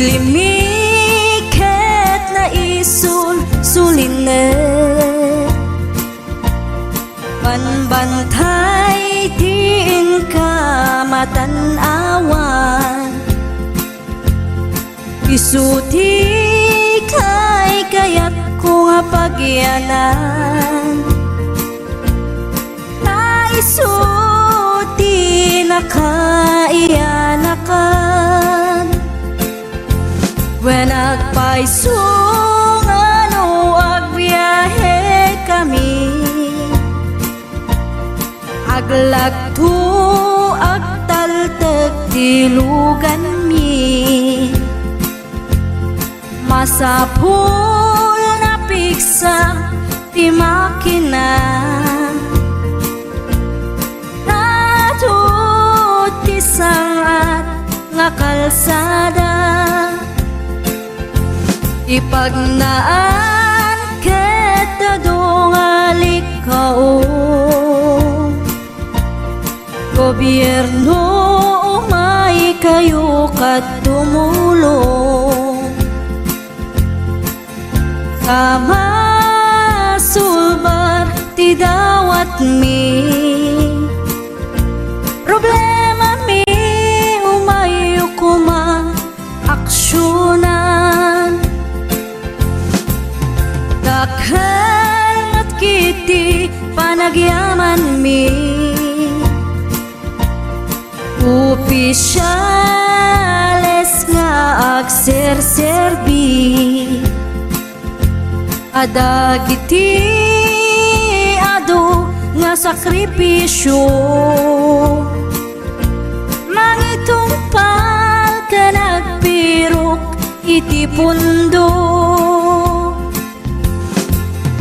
limiket na isul suline panbantay diin ka matanawan isuti kay kayat ko nga pagyanan na isuti na kaiyanakan when agpaisong ano agbiyahe kami aglagto agtaltag dilugan mi masapul na piksa ti makina natut ti sangat nga kalsada ipagnaan ket dadungalik kao gobyerno umay kayo kat tumulong sama sulbar ti dawat mi problema mi umayo kuma aksyonan dakhan at kiti panagyaman mi opisyales nga agserserbi adagiti ado nga sakripisyo mangitumpal ka nagpirok iti pundo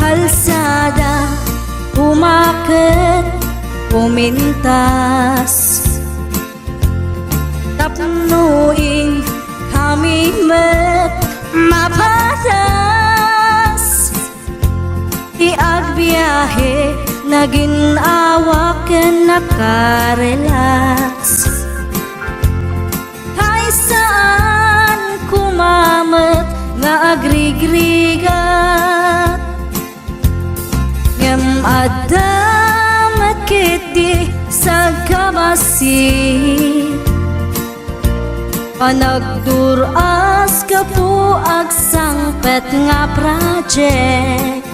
kalsada umaket pumintas tapnuing kami met mapatas iagbiyahe naginawa ken nakarelax hay saan kumamet nga agrigrigat ngem adamet kiti sa kabasi panagduras ka po agsangpet nga project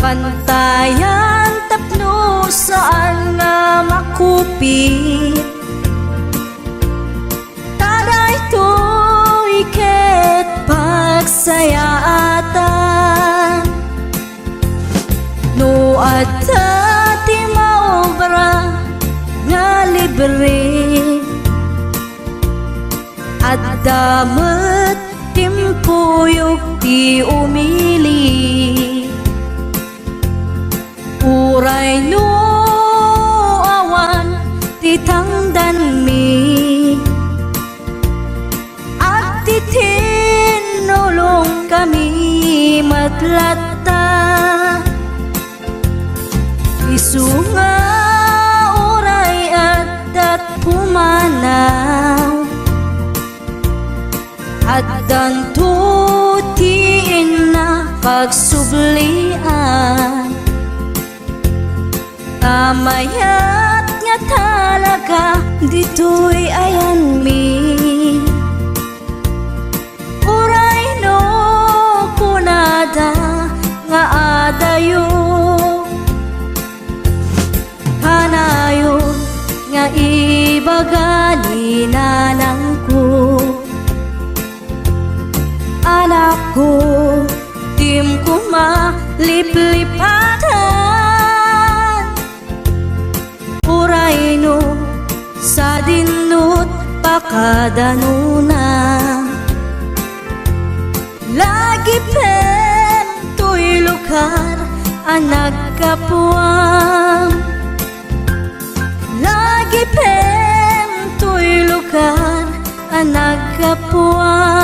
pantayan tapno saan nga makupit taday to'y ket pagsayaatan no adda ti maobra nga libre at damat timpuyog ti umili uray no awan ti tangdan mi at ti tinulong kami matlatta isunga uray at dat pumanaw at dantutiin na pagsublian tamayat nga talaga dito'y ayan mi uray no kunada nga adayo kanayon nga ibagani nanangko anak ko tim ko maliplipatan uray no sa dinut pakadanuna lagi pen to'y lugar ang nagkapuang lagi pen to'y lugar ang nagkapuang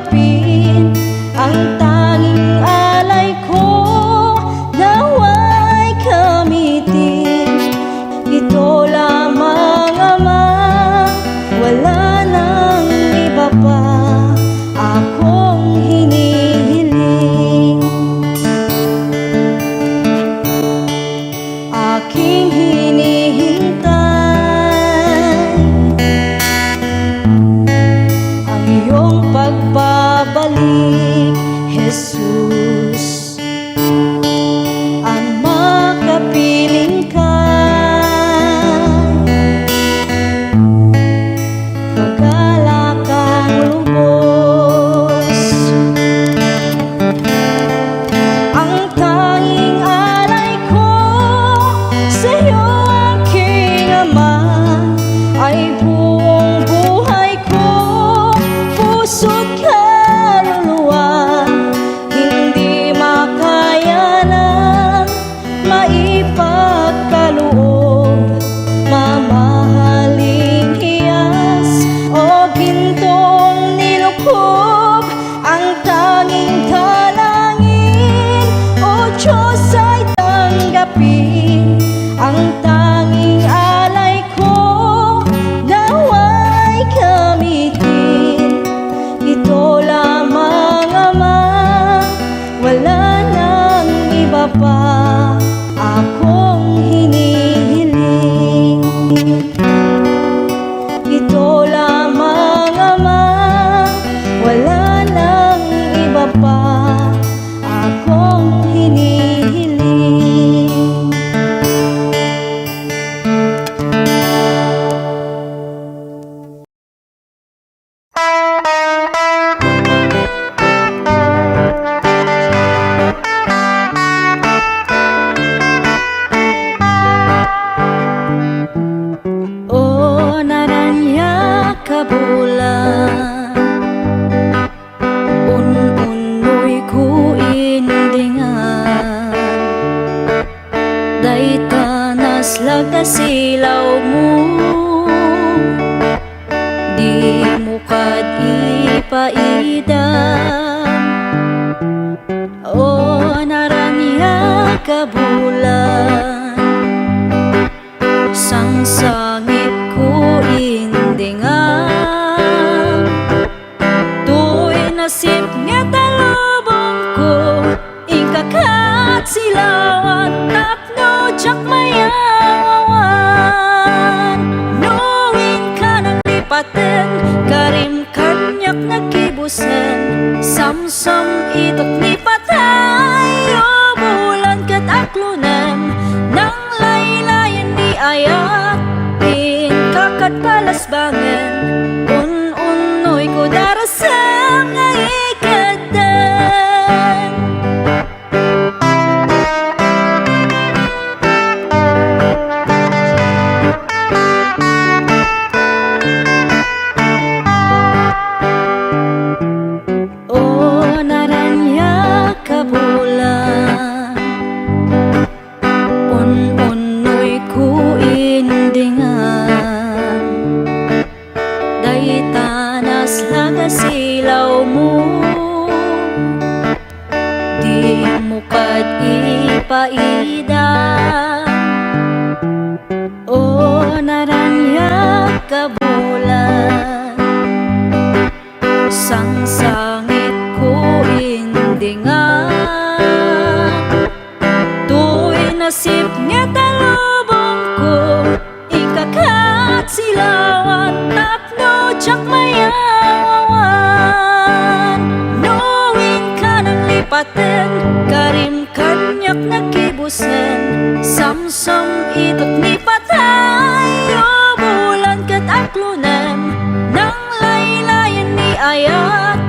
tanggapin ang tanging alay ko, nawa'y kamitin. Ito lamang Ama, wala nang iba pa akong hinihiling. Aking hinihintay ang iyong pagbabalik, Jesus. Ang makapiling ka, pagala kang lubos. Ang tanging alay ko sa'yo, aking Ama, ay buong buhay ko, puso't kaluluwa. Hindi makaya ng maipagkaloob, mamahaling hiyas o gintong nilukob. Ang tanging dalangin, O Diyos, ay tanggapin ang tanging alay ko, nawa'y gamitin. Ito lamang Ama, wala nang iba pa akong hinihiling. Ito lamang Ama, wala nang iba pa akong hinihiling. O naranya ka bulan, un-unoy ko indingan, daytanas laga silaw mo, di mo kad ipaida. O naranya ka bulan, sang sangit ko indingan, tu'y nasip nga talubong ko, ikakat silawan, tapno jak mayawawan. Nuwing ka nang lipaten, karim kanyak nakibusen, samsam itok ni patay. O bulan kat aklunan, nang laylayan di ayak, kakat palasbangan, un-unoy ko darasam nga ikadan. O naranya ka bulan, un-unoy ko indingan, daytanas laga silaw mo, di mo kad ipaida. O naranya ka bulan, sang sangit ko indingan, tu'y nasip nga talubong ko, ikakat silawan, tapno jak mayawawan. Nuwing ka nang lipaten, karim kanyak nakibusen, samsam itok ni patay. O bulan kat aklunan, nang laylayan ni ayat,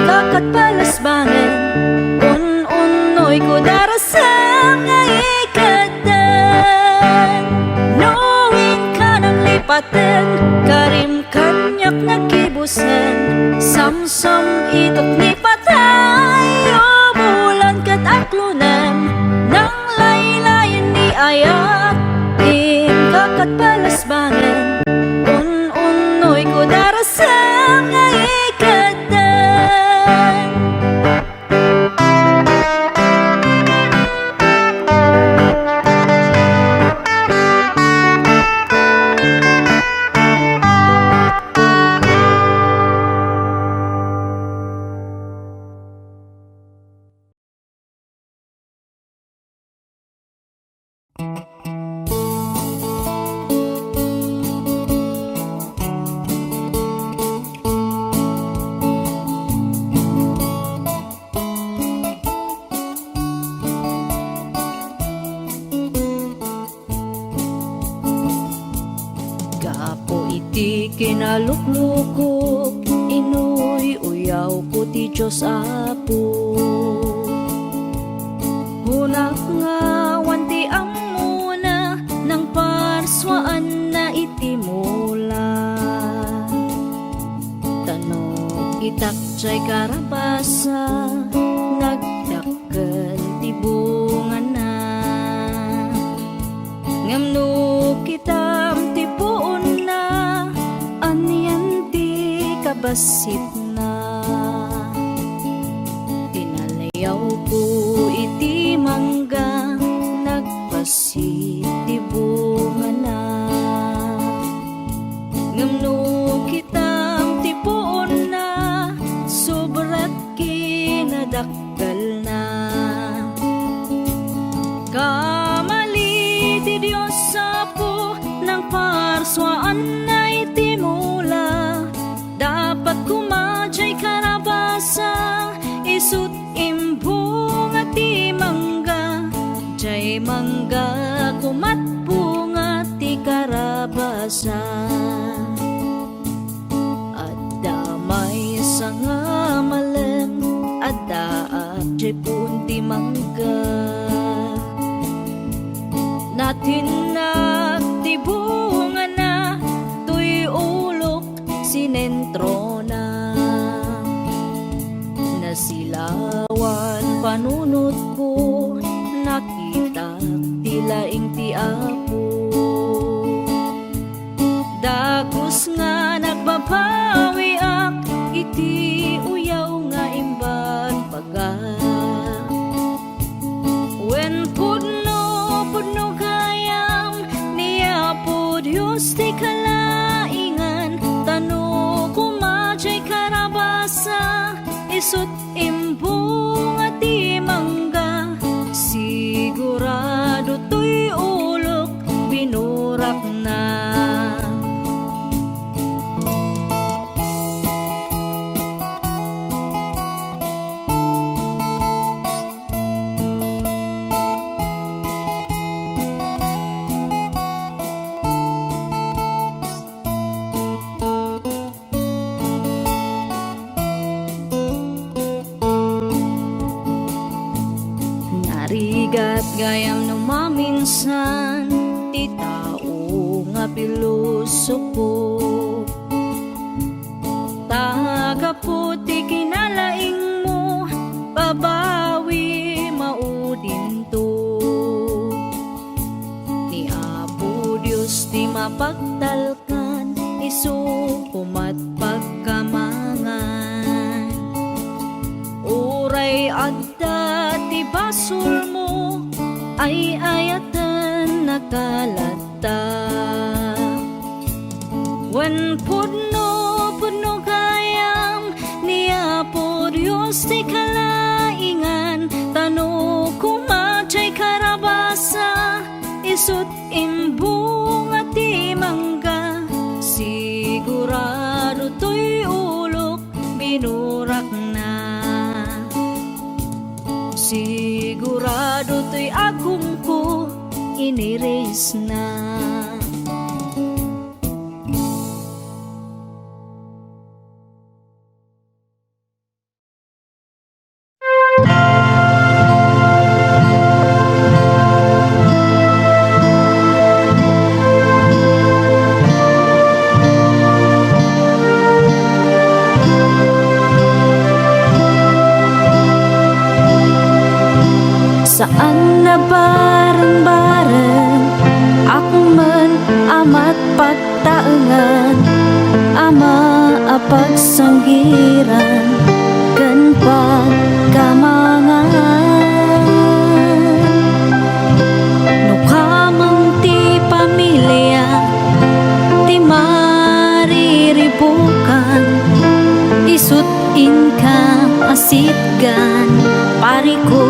kakat palasbangan, un-unoy ko darasam nga ikadan. Nuwing ka nang lipaten, karim kanyak nakibusen, samsam itok ni patay. O bulan kat aklunan, nang laylayan ni ayat, kakat palasbangan, un-unoy ko darasam nga ikadan. Gapo iti kinaluklukok, inuy uyaw ko ti Diyos Apo. Hunak nga wanti amuna nang parswaan na iti mula. Tanog itak jay karabasa, nagdakkel ti bunga na. Ngamno kitam ti puon na, anyan ti kabasit na. Tinalayaw ko iti mangga, nagbasit ti bunga na. Ngamno kitam ti puon na, sobrat kinadakkel na. Kamali ti Diyos Apo nang parswaan na iti mula. Dapat kumadyay karabasa, isut imbong at ti mangga. Jay mangga kumat bunga ti karabasa. At damay sa nga malem, at daap jay punti mangga. Natin nagtibungan na, tuy ulok sinentro na. Nasilawan panunot ko, nakita tilaing ti Apo. Dagos nga nagbabawi ak, iti uyaw nga imban paga. When pudno kayam, niya po Diyos ti kalaingan. Tano kumadyay karabasa, isut imbong at ti mangga. Sigurado to'y ulok, binurak na. Narigat gayam no maminsan, ti tao nga pilosopo. Tagaputi kinalaing mo, babawi maudin to. Ni Apo Diyos ti mapagtalkan, isu kumat pagkamangan. Uray adda ti basol mo, ay ayatan nakalata. When pudno kayam, niya po Diyos ti kalaingan. Tano kumadyay karabasa, isut imbong at ti mangga. Sigurado to'y ulok, binurak na. Sigurado to'y agum ko, iniris na. Saan na bareng-bareng akong man amat pagtaengan, ama apagsanggiran ken pagkamangan. No kamang ti pamilya ti mariribukan, isut inka asitgan pari ko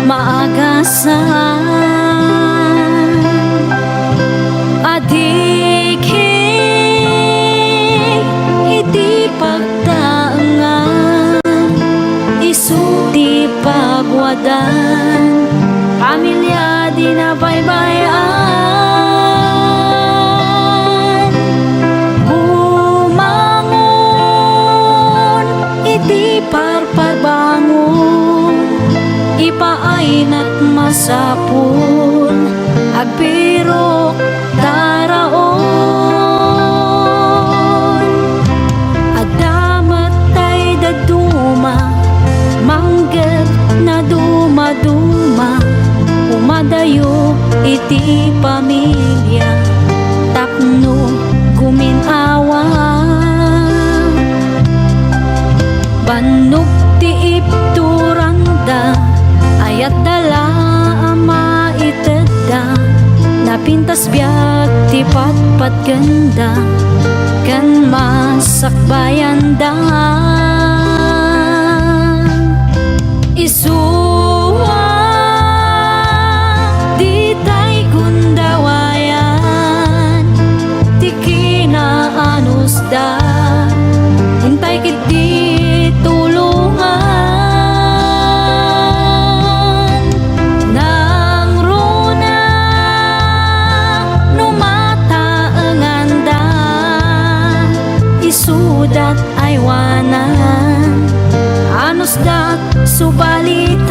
maagasan. Adik iti pagtaengan, isu ti pagwadan, pamilya di na baybayan. masapul agbiro taraon. Adamat tay daduma mangged na dumaduma umadayo iti pamilya tapno guminawa. Bannog ti ipturanda ayat dala ama itedda napintas biag ti patpat ganda kan masakbayan da. Isuwa di tay gundawayan ti kinaanus da hintay kiti tulungan nang runa numataenganda isudat aywanan anus dat subalitan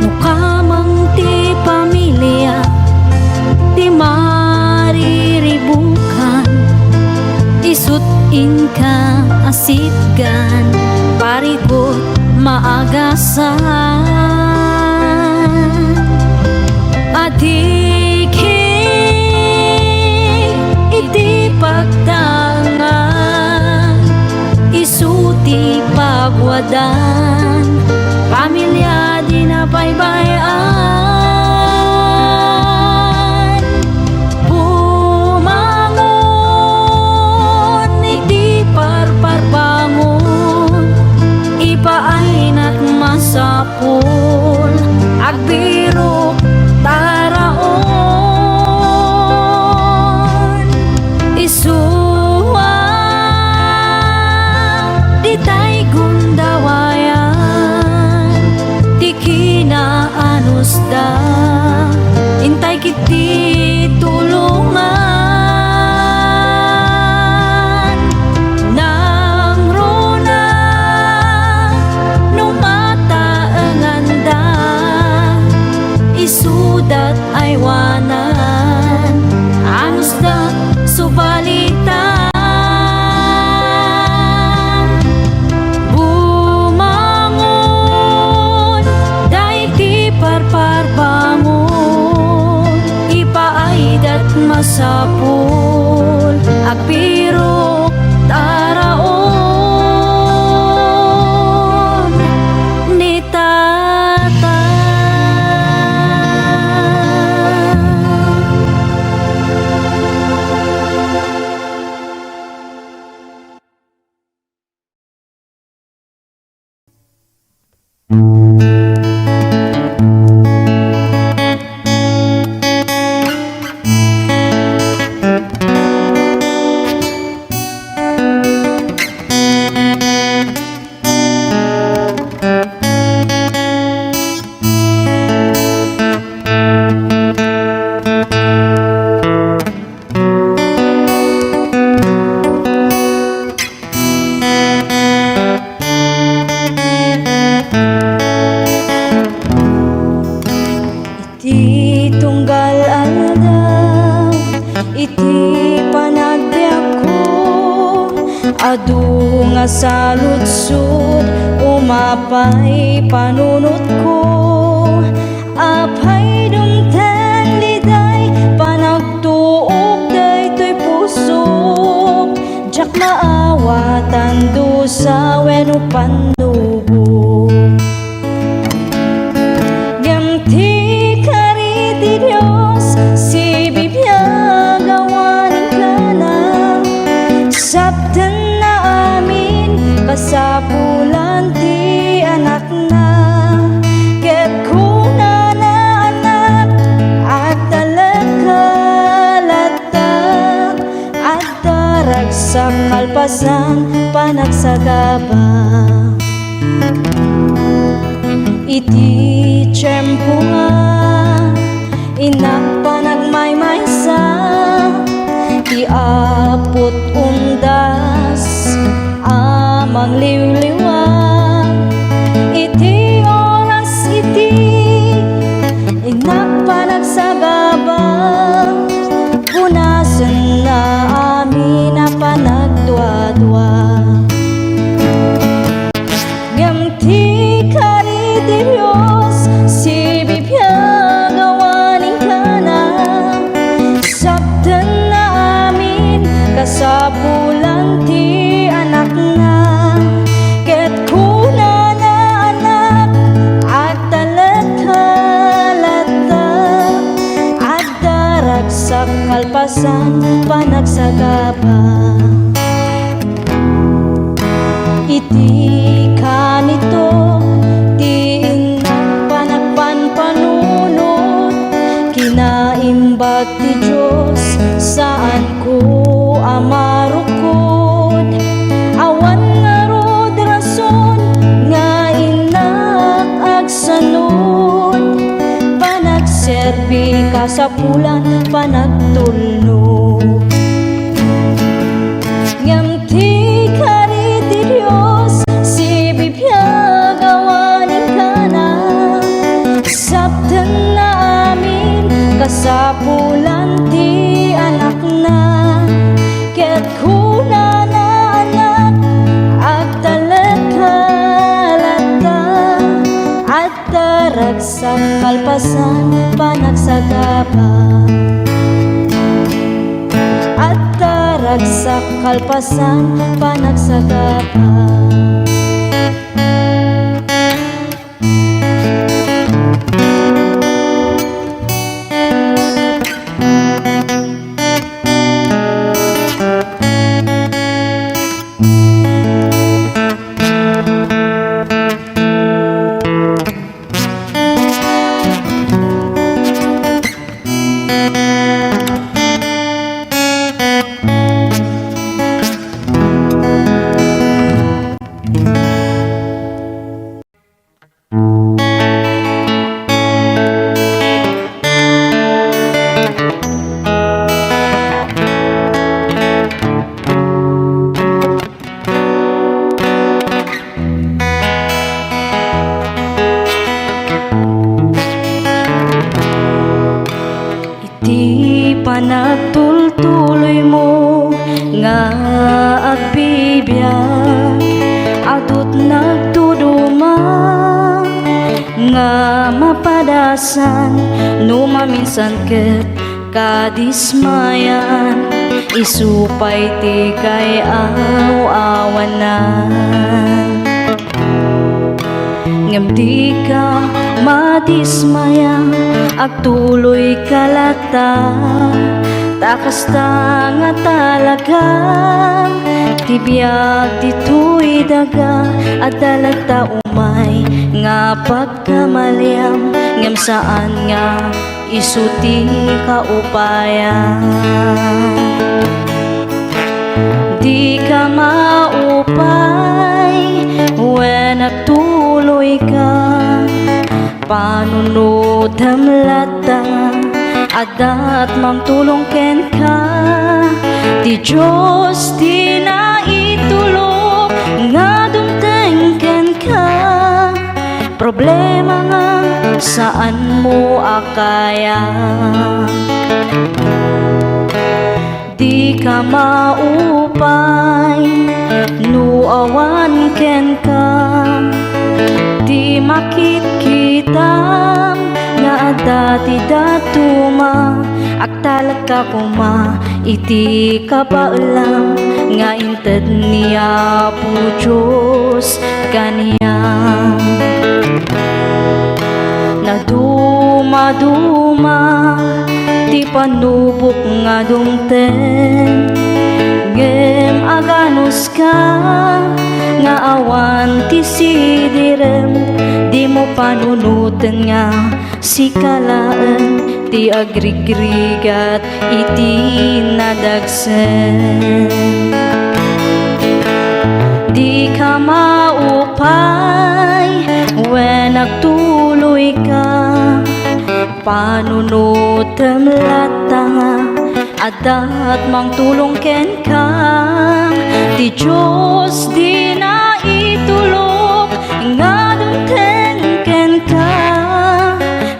mukamang ti pamilya ti mariribukan isut inka asitgan parigot maagasan adikhi iti pagtangan isuti pagwadan pamilya di napaybayan. Bumangon iti parparbangon ipaayna't masapul agbiro taraon. Isuwa di tay gundawayan ti kinaanus da intay kiti tulungan nang runa numataenganda isudat aywanan anus da subalitan. Bumangon dayti parparbangon ipaaydat masapul agbiro taraon ni tata. Iti tunggal aldaw iti panagbiag ko adu nga saludsod umapay panunot ko apay dumteng liday panagtuok daytoy pusok jak maawatan dusa wenno pannubo. Ganti kariti Dios si bibiyag awanin ka na sabdan na amin kasapulan ti anak na ket kuna na anak at talagkalatag at darag sa kalpasan panagsagaba. Iti tiyempo nga inak panagmaymaysa iapot undas amang liwliwag iti Dagsak kalpasan panagsagaba. Iti kanito ti inang panagpanpanunot, kinaimbag ti Diyos saan ko amarukod. Awan nga rod rason nga inak agsanod, panagserbi ka sa pulan panagtulnog. Ngam ti kari ti Diyos si bibiyag awaning ka na, sabten na amin kasapulan ti anak na. Ket kuna na anak agtalag kalata, at daragsak kalpasan panagsagaba. At daragsak kalpasan panagsagaba. Panagtultuloy mo nga agbibiyag, adut nagtuduma nga mapadasan, no maminsan ket kadismayan, isupay ti kay awanan. Ngem di ka madismaya, agtuloy kalata, takasta nga talaga, tibiyag dito'y daga, at dalagta umay nga pagkamaliam, ngem saan nga isuti kaupayan. Di ka maupay when nagtuloy ka, panunod hamlata, adat magtulong ken ka. Di Diyos di na itulog nga dumteng ken ka, problema nga saan mo akaya. Di ka maupay no awan ken ka, di makit kita nga dati datuma, agtalag ka kuma iti kapaulam nga inted niya po Diyos kaniyam. Naduma-duma ti panubok nga dumten, ngem aganus ka nga awan ti sidirem, di mo panunutan nga si kalaan ti agrigrigat iti nadagsen. Di ka maupay when nagtuloy ka, panunutem lata, adat mangtulong ken ka. Di Diyos di na itulog nga dumten ken ka,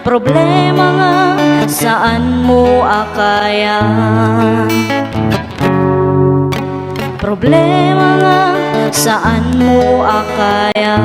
problema nga saan mo akaya. Problema nga saan mo akaya.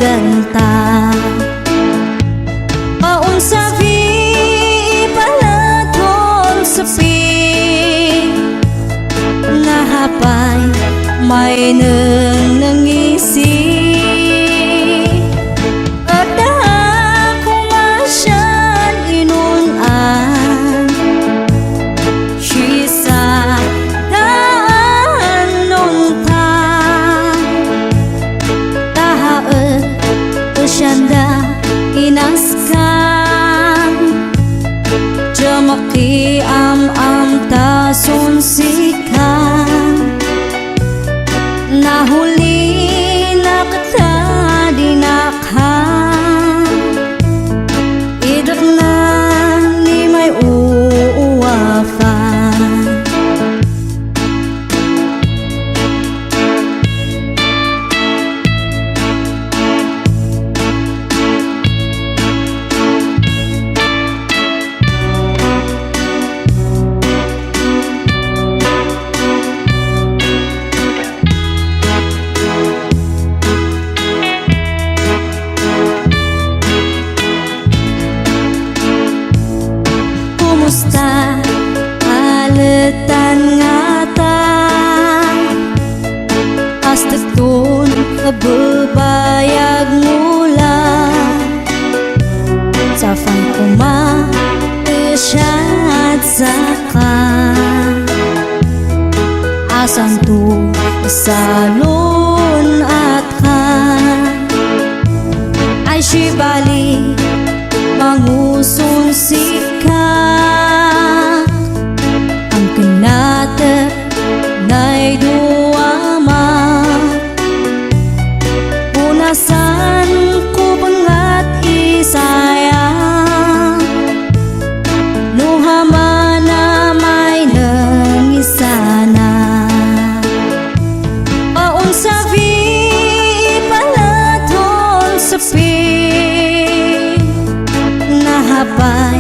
ganta. Paunsa vi ipalaton sepi, ngahapay may nangisi. Jamaki am ta sunsikan, nahuli na kita dinakhan, idak na ni may uwafan. Kumusta haletan nga ta, astetun kabebayag mula sa kuma isyat saka asan tu salun at ka ay sibali mangusun sika. Ang kinatap na'y duwama, punasan ko bangat isayang, nuhama na may nangisana. Paunsa vi ipalaton sepi, ngahapay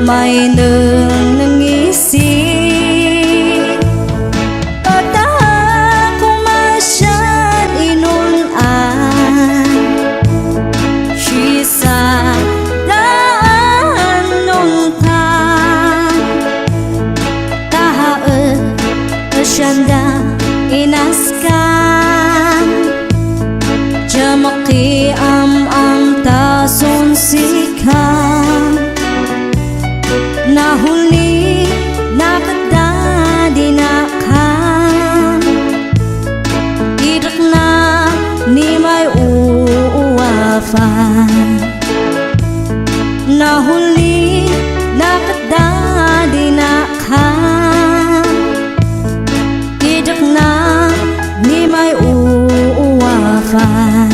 may nangisi. Pataha ko masyad inunan, sisa daan nuntan, tahaet asyanda inaskan. Jamaki am ta sunsikan, nahuli na kita dinakhan, idak na ni may uwafan. Nahuli na kita dinakhan, idak na ni may uwafan.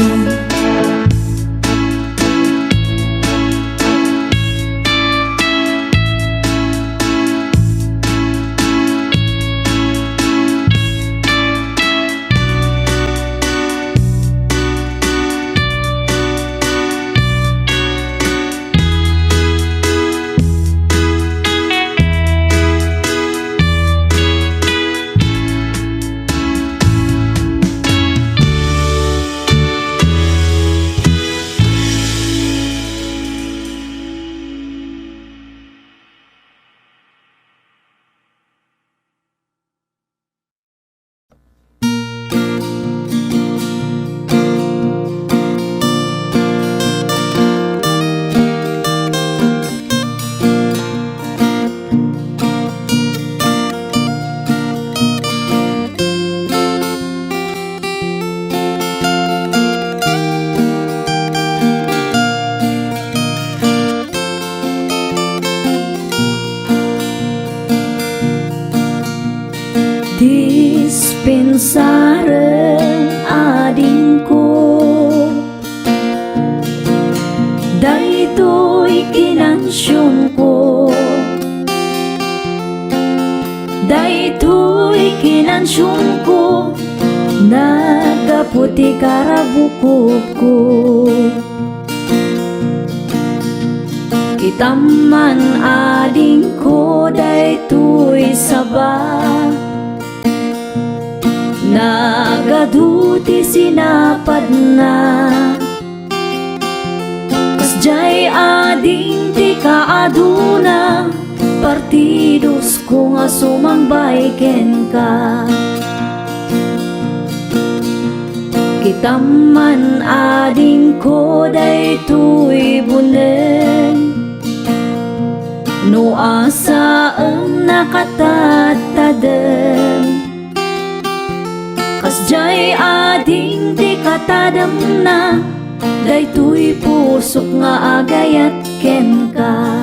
Dispensaren adingku, daytoy kinansyonko, daytoy kinansyonko, nagaputi karabukop ko. Itaman adingko daytoy sabah, nagaduti sinapad na Kasjay ading ti kaaduna, partidos ko nga sumambay ken ka. Kitaman ading ko daytoy bunen, no asaem nakatatadem. Kasjay ading ti katadem na, daytoy pusok nga agayat ken ka.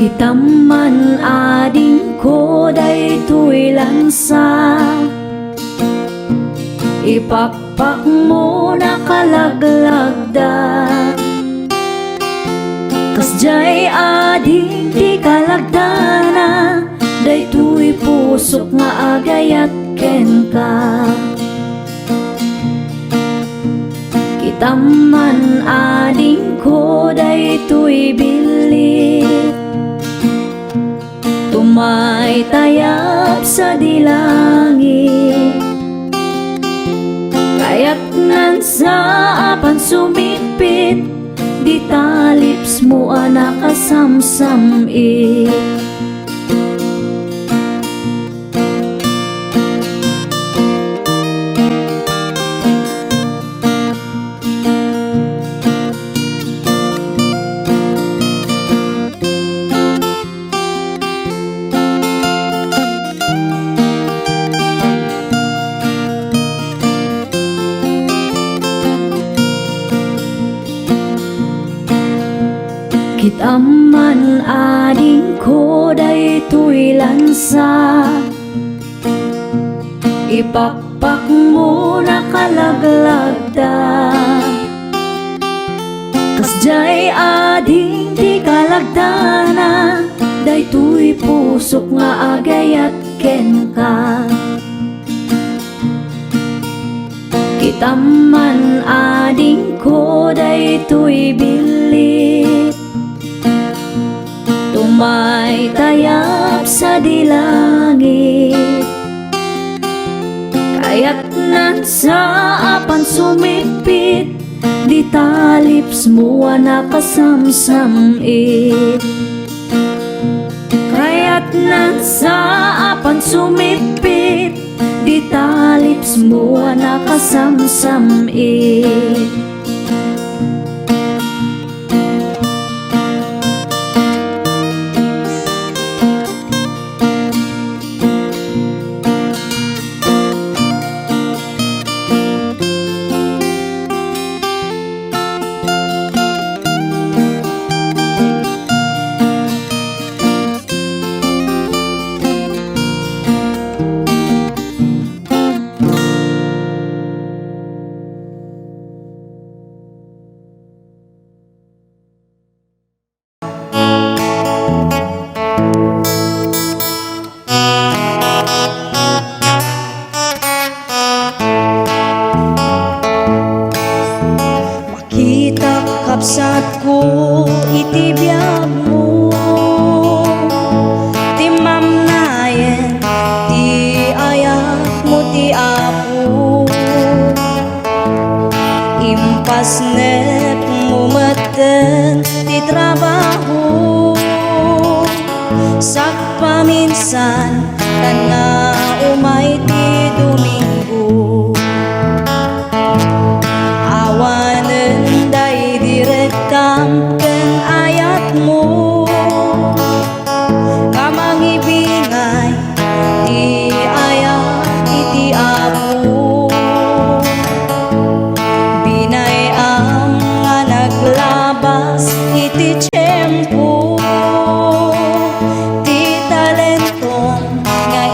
Kitaman ading ko daytoy lansa, ipakpak mo nakalaglag-da. Kasjay ading ti kalagdana, daytoy pusok nga agayat ken ka. Kitaman ading ko daytoy bilit, tumay tayap sa dilangit. Kaya't nan sa apan sumipit, di talips mo nakasamsamit. Kitaman ading ko daytoy lansa, ipakpak mo nakalaglag-da. Kasjay ading ti kalagdana, daytoy pusok nga agayat ken ka. Kitaman ading ko daytoy bilit, tumay tayap sa dilangit. Kaya't nan sa apan sumipit, di talips mo nakasamsamit. Kaya't nan sa apan sumipit, di talips mo nakasamsamit. Kapsat ko iti biyag mo, ti mamnayen ti ayak mo ti apo. Impasnet mo maten ti trabaho, sak paminsan tan nga umay ti Domingo. Awanen day direktam ken ayat mo, kamangibingay ti ayat iti apo. Binayam nga naglabas iti tiyempo, ti talentong nga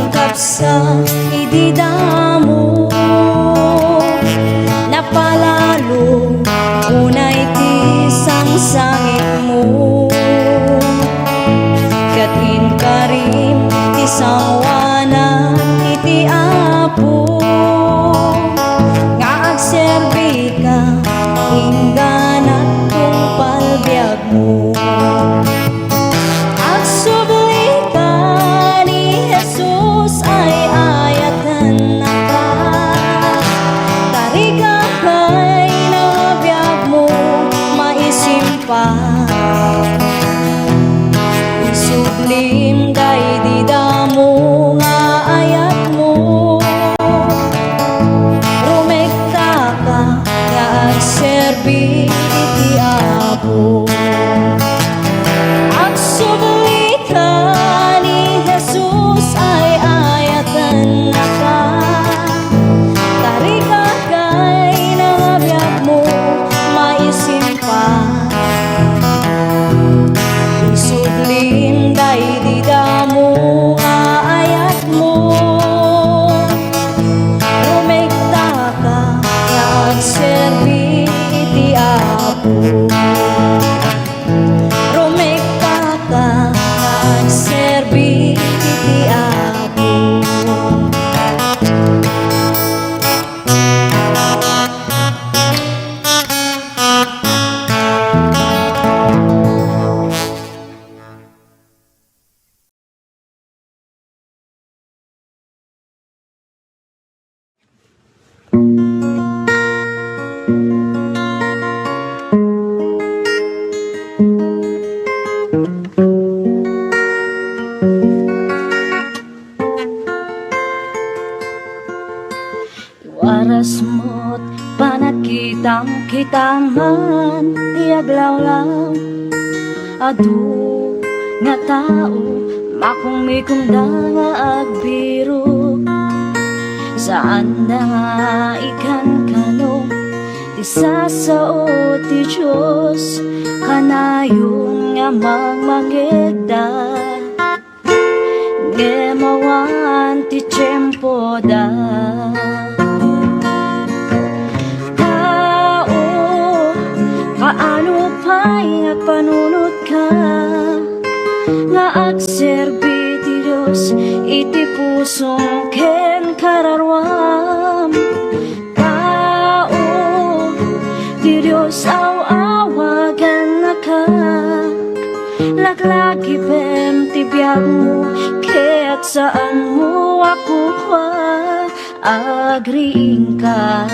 kapsa ididamo napalalo unay ti sangsangit mo katin karim ti sawana iti apo nga agserbi ka ingganat kung palbiag mo agsubli ka ni Jesus ay ayatan na ka tariga kay nabiyag mo maisimpa isublim kay didamo nga ayat mo rumekta ka nga agserbi iti apo agsubli ka ni Jesus ay ayatan na ka tariga kay nabiyag mo maisimpa isublim day didamo nga ayat mo rumekta ka nga agserbi iti apo rumekta ka nga agserbi iti apo waras mo't panakitang kitaman tiaglawlaw adu nga tao makumikumda nga agbiro saan na nga ikan kano ti sasao ti Diyos kanayon nga magmangegda gemawan ti tiyempo da paano pa'y agpanunod ka nga agserbi ti Diyos iti pusong ken kararwam tao ti Diyos awagan na ka laglagi pem ti biyag mo kaya't saan mo ako agriing ka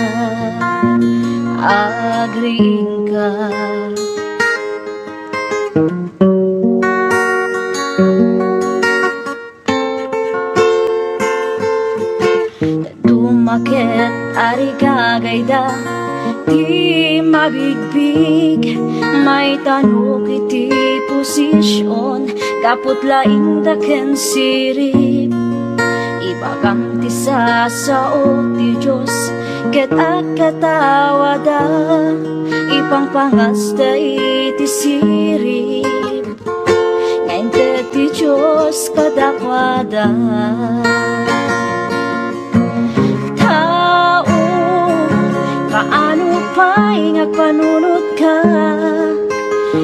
agriing ka dumaket ari gagayda di mabigbig may tanok iti posisyon kaput laing daken sirip ibagam ti sasao ti Diyos ket agkatawada ipangpangasta iti sirip ngayon ti Diyos kadakwada tao kaano pa'y agpanunod ka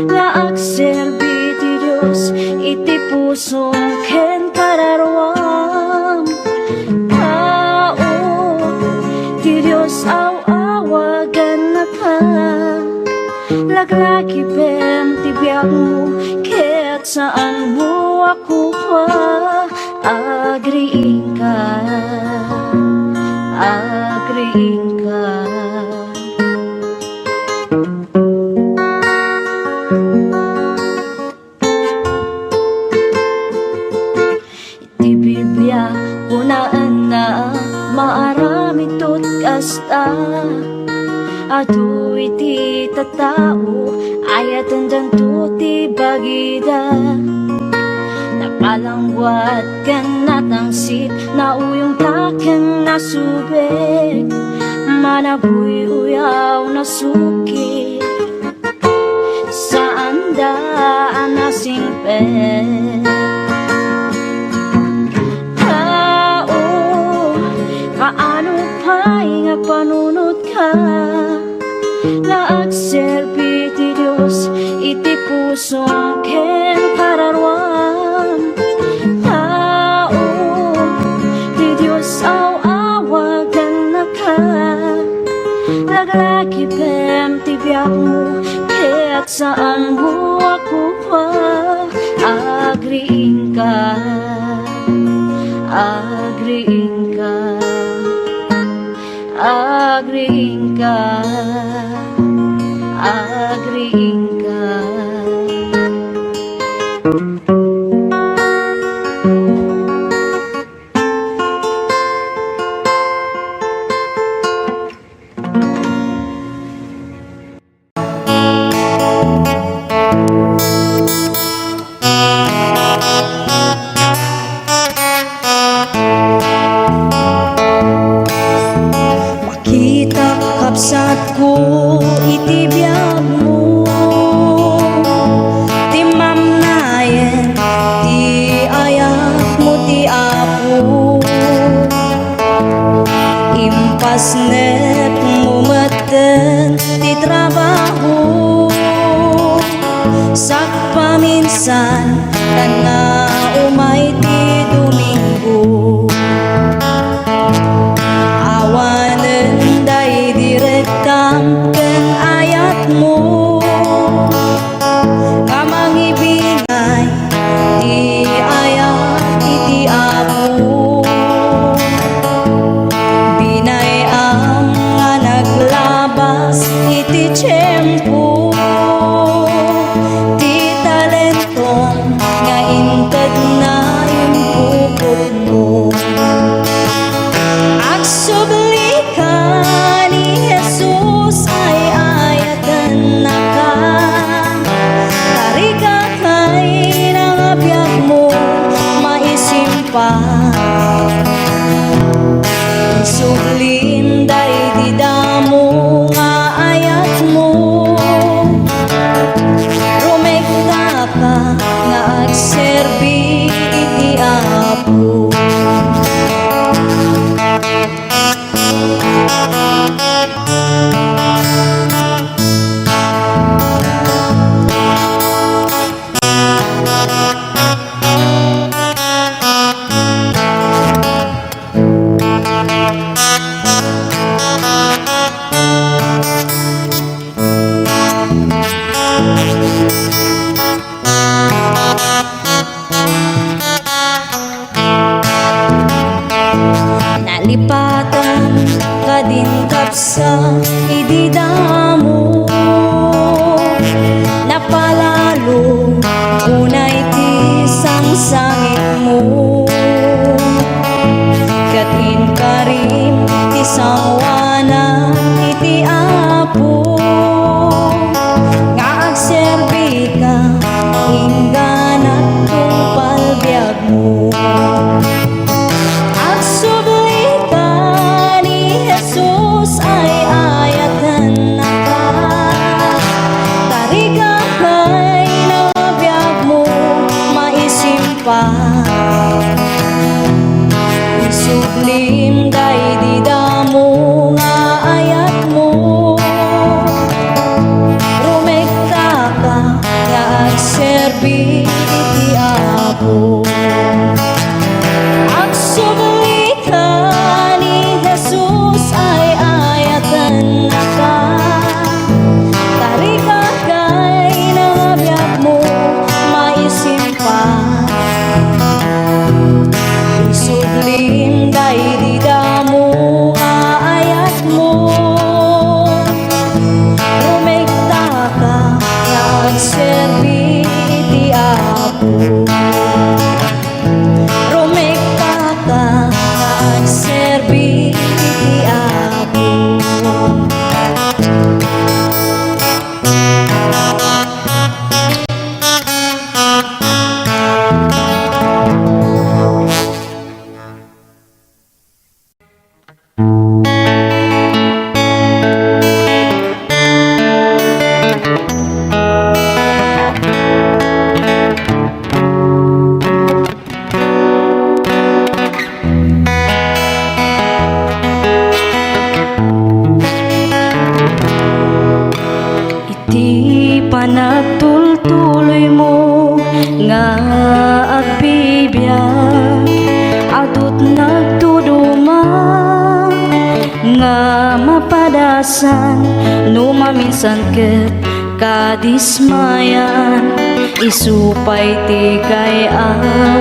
nga agserbi ti Diyos iti pusong ken kararwam tao ti Diyos awagan na ka laglagi pem ti biyag mo kaya't saan mo ako agriing ka agriing ka iti Biblia kunaan na maarami tot kasta adu iti tatao ayatan danto ti bagida napalangwat ken natangsit na uyong taken nasubek manabuy uyaw na suki saan daan nasingpet bagay nga panunot ka, nga agserbi ti Dios iti puso ken kararwan. Tao ti Dios awagan na ka, laglaki pem ti biyak mo, kaya't saan mo ako pa agriin ka, agriin ka, agriin ka, agriin ka. Makita kapsat ko iti biyag mo, ti mamnayen ti ayak mo ti apo, impasnet mo maten ti trabaho, sak paminsan tan nga umay ti Domingo. Awanen day direktam ken ayat mo, kamangibinay ti ayat iti apo, binay ang nga naglabas iti tiyempo, ti talentong nga inted na impukot mo. Agsubli ka ni Jesus ay ayatan na ka, tarika kay nangabyak mo maisimpa. Sublin day di damo nga ayat mo, rumekta ka nga agserbi iti apo. Nalipatan ka din kapsa ididamo, napalalo unay ti sangsangit mo, katin ka rin ti sawana iti apo, nga agserbi ka ingganat kung palbiag mo. Agsubli ka ni Jesus ay labasan, numaminsan ket kadismayan, isupay ti kay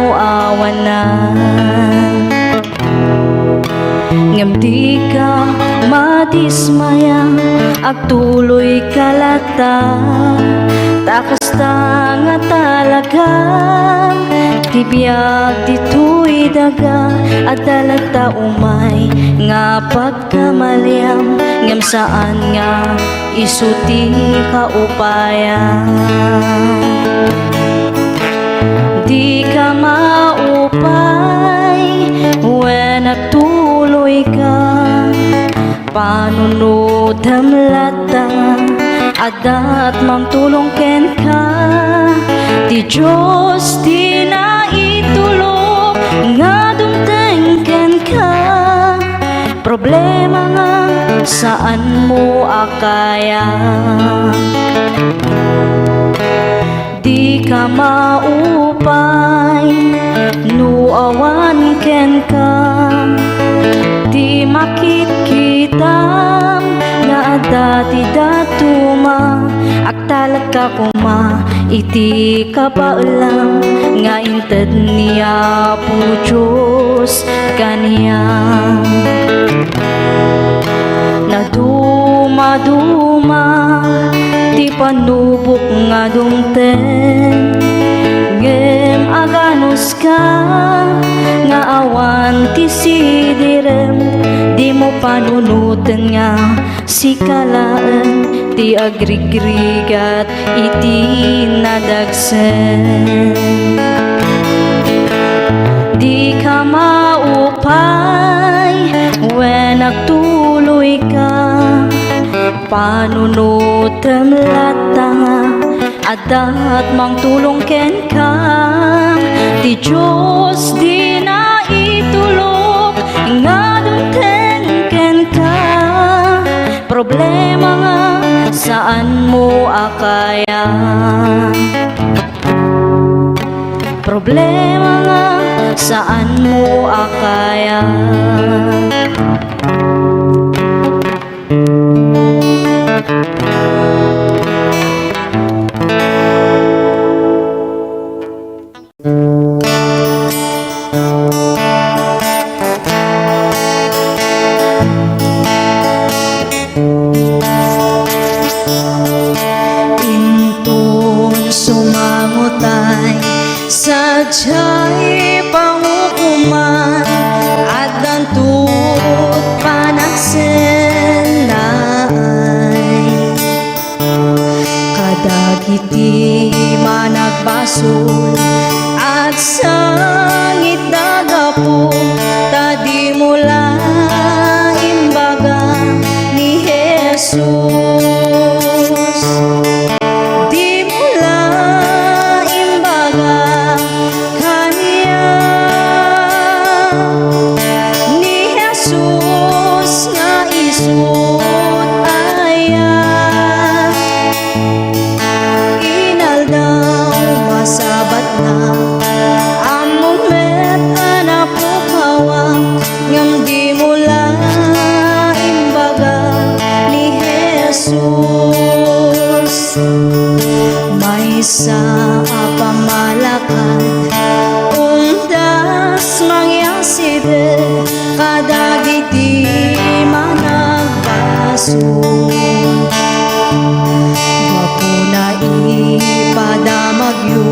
awanan. Ngem di ka madismaya, agtuloy kalata, takas ta nga talaga, tibiyag dito'y daga, agdalagta umay nga pagkamaliam, ngem saan nga isuti kaupayan. Di ka maupay when nagtuloy ka, panunod hamlata, adat mamtulong ken ka, ti Diyos di na itulog nga dumteng ken ka. Problema nga saan mo akaya, di ka maupay nuawan ken ka, di makikita nga adati datuma, agtalag ka kuma iti kapaulang nga inted niya po Diyos kaniyang. Naduma-duma ti panubok nga dumten, ngem aganos ka nga awan ti sidirem, di mo panunutan nga si kalaan ti agrigrigat iti nadagsen. Di ka maupay when nagtuloy ka, panunod lata, adat mang tulong ken ka, ti Diyos di na itulog nga dumteng ken ka. Problema nga saan mo akaya, problema nga saan mo akaya. Sumangutay sadya'y pangukuman at dantut panagsenay, kadagiti managbasol at sangit dagapo, tadi mula imbaga ni Jesus. May sa pamalakad undas mangyaside, kadagiti managbaso, wapo na ipadamagyo,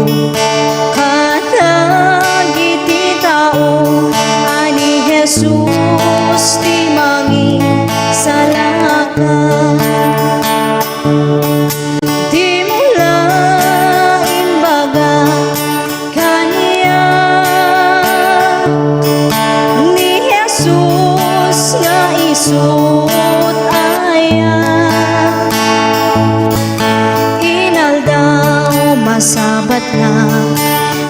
kadagiti tao ani Jesus ti mangin salakan. Isut aya inaldaw masabat na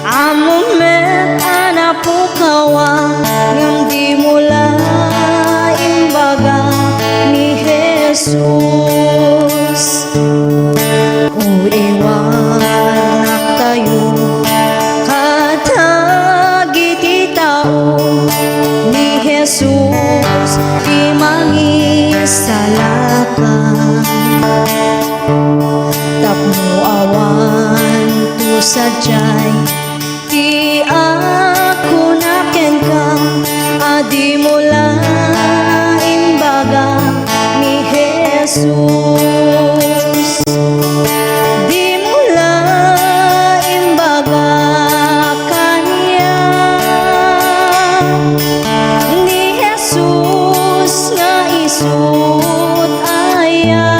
among met anapukawa, ngam di mula imbaga ni Jesus. O iwanak tayo katagiti tao ni Jesus, di mangisalakan tapno awan tu sadyay ti ako naken ka adi mula imbaga ni Jesus di mula imbaga kanya ni Jesus nga isut aya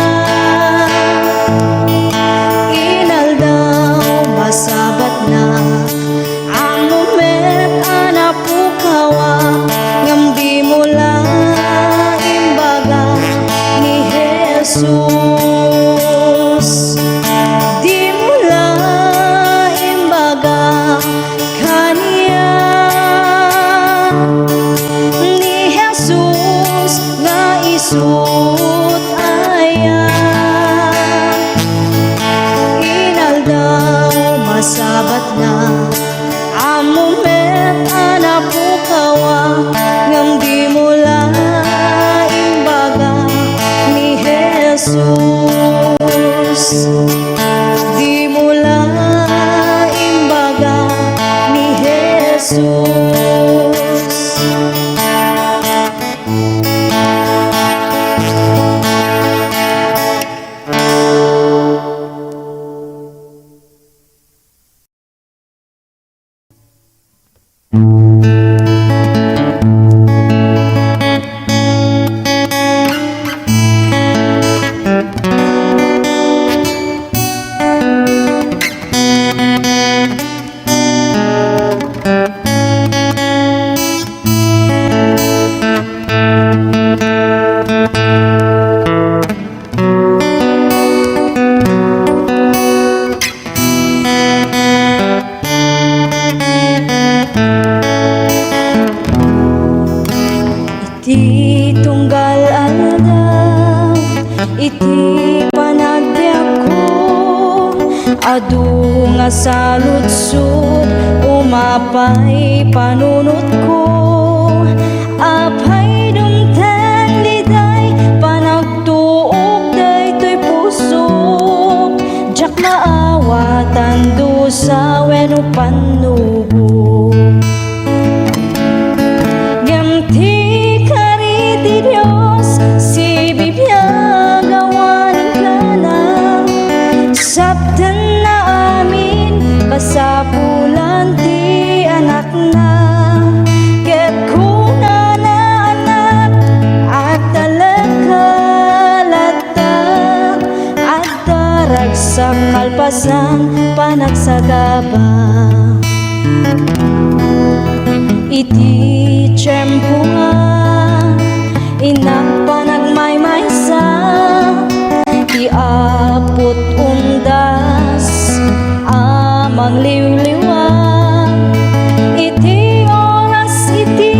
inaldaw masabat na ang moment ana pukawa ngam di mula imbaga ni Jesus di mula imbaga kanya ni Jesus nga isut aya inaldaw masabat na ang moment ana pukawa ngam di mula imbaga ni Jesus di mula imbaga ni Jesus. Iti tunggal aldaw, iti panagbiag ko, adu nga saludsod, umapay panunot ko, apay dumten liday, panagtuog daytoy pusok, jak maawatan do sa weno panubo. Dios, si bibiyag awanin ka na sabdan na amin kasapulan ti anak na ket kuna na anak at talagkalata at darag sa kalpasan panagsagaba iti tiyempo nga inak panagmaymaysa iapot undas amang liwliwa iti oras iti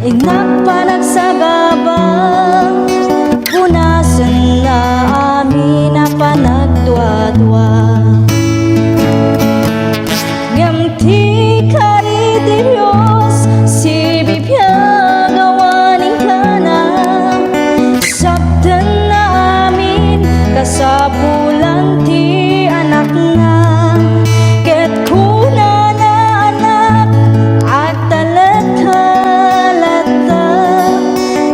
inak panagsagaba punasan na amin na panagdwa-dwa ngam ti kari di Diyos si bibiyag awanin ka na sabdan na amin kasapulan ti anak na ket kuna na anak at talagkalata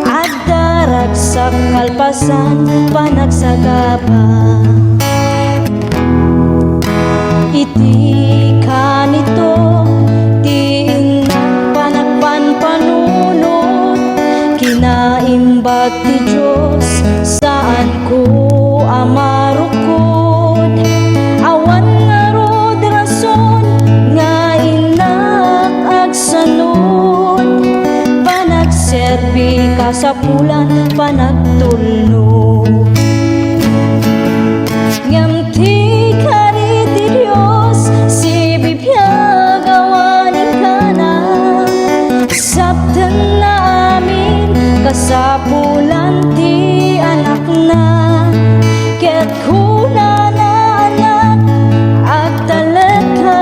at darag sa kalpasan panagsagaba iti kanito ti inak panagpanpanunot kinaimbag ti Diyos saan ko amarukod awan nga rod rason nga inak agsanod panagserbi kasapulan panagtulnog ngam ti kari ti Diyos si bibiyag awanin ka na sabdan na amin kasapulan ti anak na ket kuna na anak at talagkalata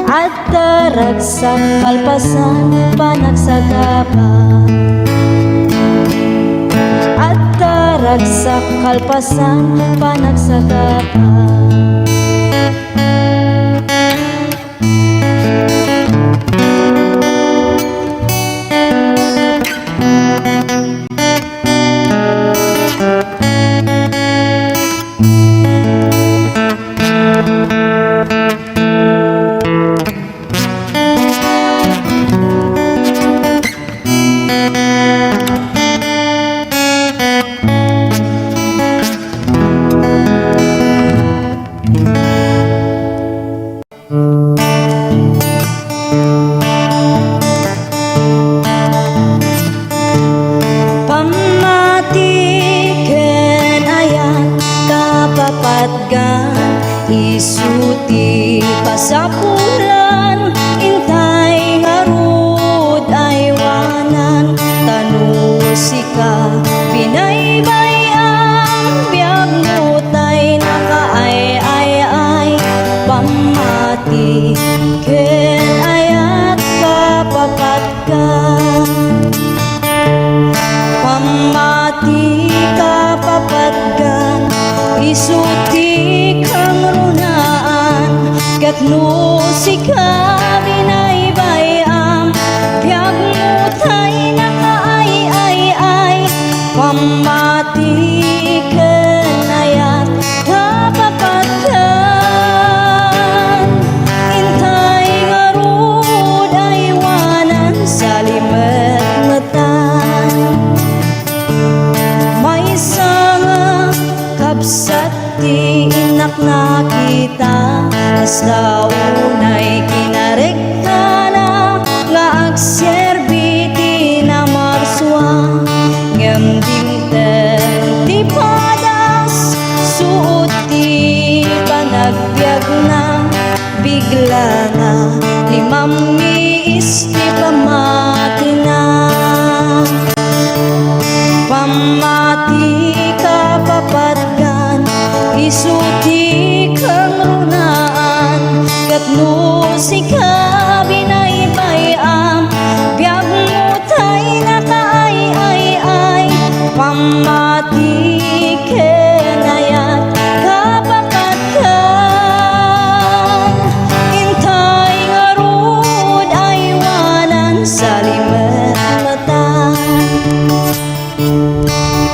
at darag sa kalpasan panagsagapa at darag sa kalpasan panagsagapa. Pamatiken ayan kapapatgan isuti pasapulan intay ngarud ay wanan tanusika binaybay ang biyag mutay nakaay pamatiken ayat kapapatgan pamati kapapatgan isuti kang runaan katno sika binaybayam biyag mutay nakaay pamati kenayat kapapatgan intay ngarud ay wanan sa limet-metan may sanga kabsat ti inak na kita as daunay kinarekta na nga agserbi ti na marswa ngem dimten ti padas suot ti panagbiag na bigla nga limam miis ti pamati na pamati kapapatgan isuti kang runaan katno sika binaybayam biyag mutay nakaay pamati kenayat kapapatgan intay ngarud ay wanan sa limet-metan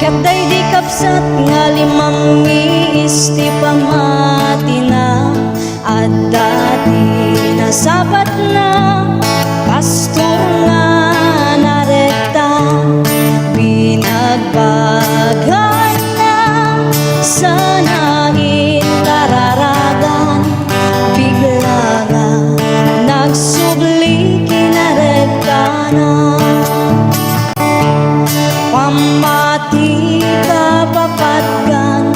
katday di kapsat nga limang isti pamati na at dati nasabat na pastor nga narekta binagbagan na sana intararagan bigla nga nagsubli kinarekta na pamati kapapatgan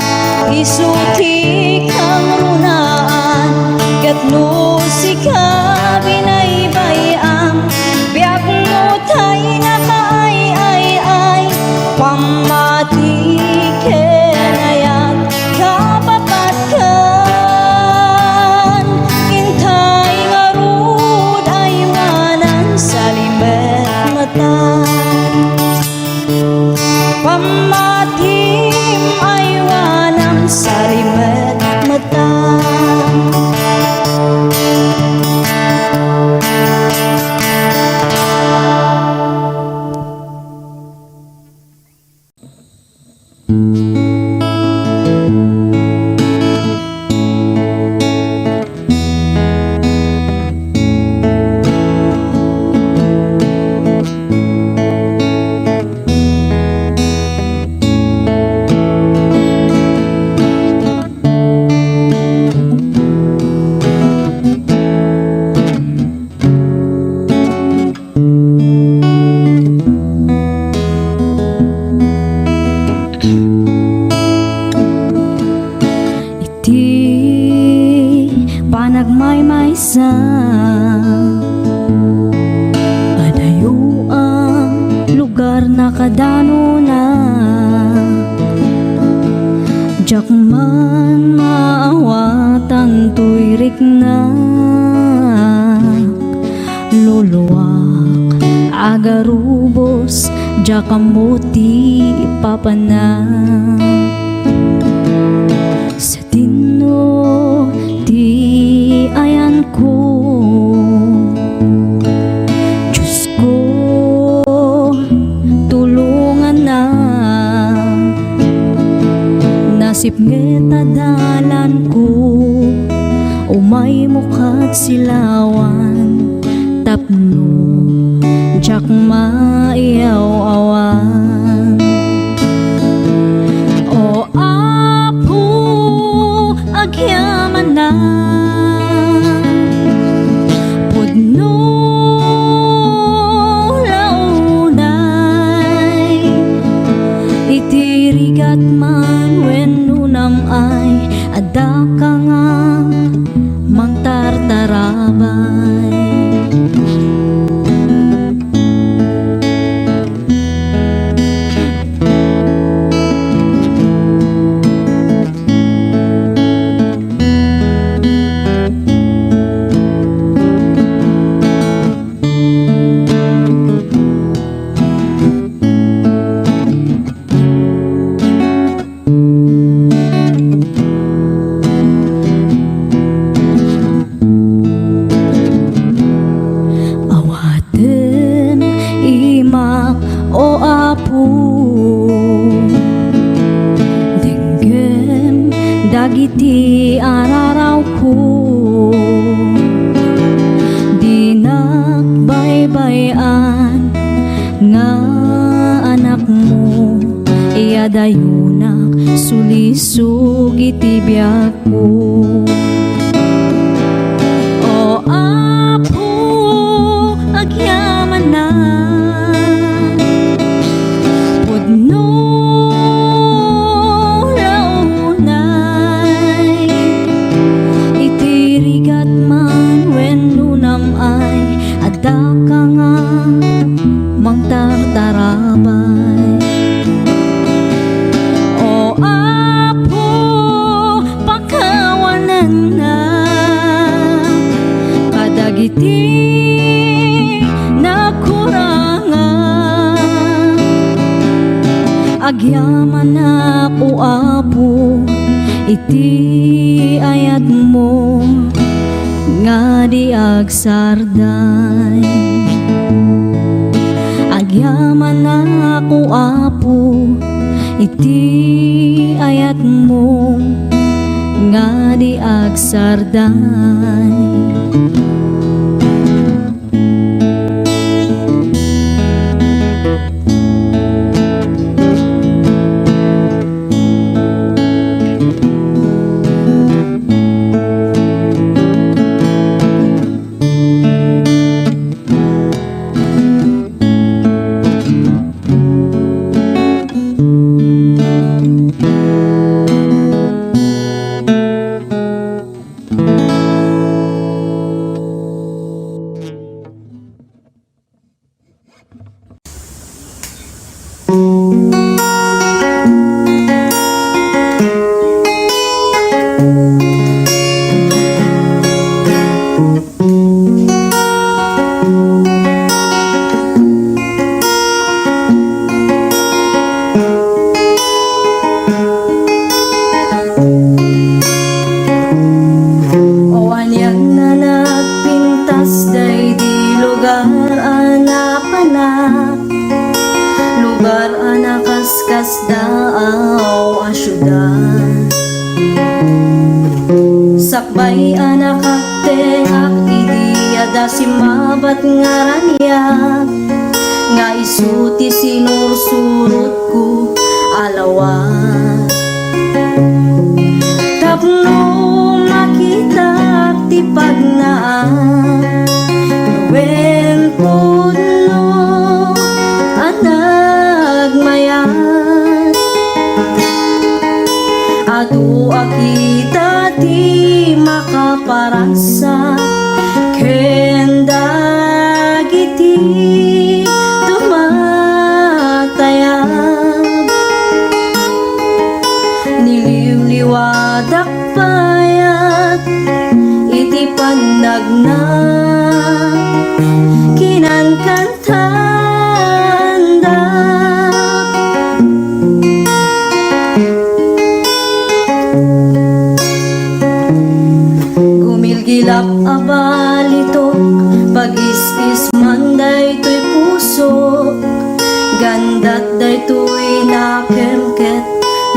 agarubos jakamuti papana sa tino ti ayan ko. Diyos ko, tulungan na nasip ngeta dalan ko, umay mukat silawan tapno jak maiyaw-awan. O Apo, agyaman na pudno launay, itirigat man wenno namay adda ka nga mangtartarabay. O Apo, denggem dagiti araraw ko, dinak baybayan nga anak mo, iyadayunak sulisog iti biyak ko. O Apo, agyaman na no launay, itirigat man wenno namay adda ka nga mangtartarabay. O Apo, pakawanan na kadagiti agyaman ako Apo, iti ayat mo nga di agsarday. Agyaman ako Apo, iti ayat mo nga di agsarday. Daaw a syudad sakbay anak tengak idiada simabat ngaranyak nga isuti sinursurut ku alawat tapno makita ti pagnaan wen puno anag mayat adu akita ti makaparasa kenda giti tumatayag niliwliwadak payat iti panagna kinankanta Istis man daytoy puso, gandat daytoy nakemket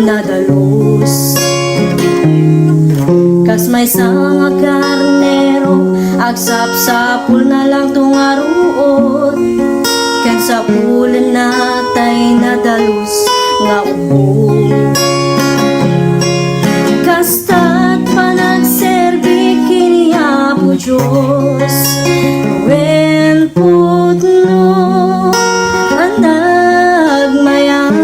nadalus. Kas may nga karnero, agsap-sapul na lang tungaruot. Kan sa pulan natay nadalus nga ubo. Kasta't panagserbi kini Apo Diyos, wen putno ang nagmayat.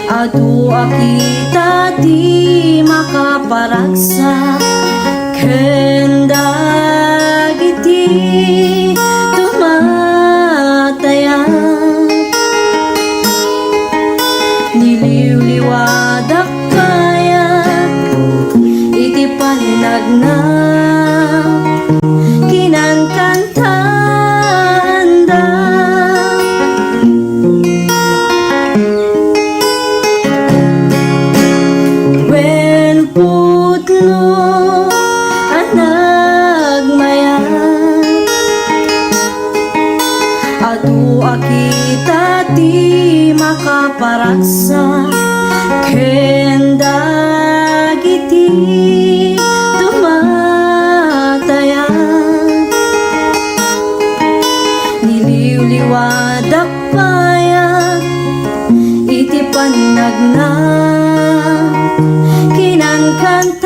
Adu akita di makaparagsak, kendag iti tumatayan. Niliwliwadak kaya iti panagna, kinangkantanda. Wen putno ang nagmayat, adu akita ti makaparaksa, kendag iti tumatayan. Niliwliwadak payat iti panagna, kinangkanta.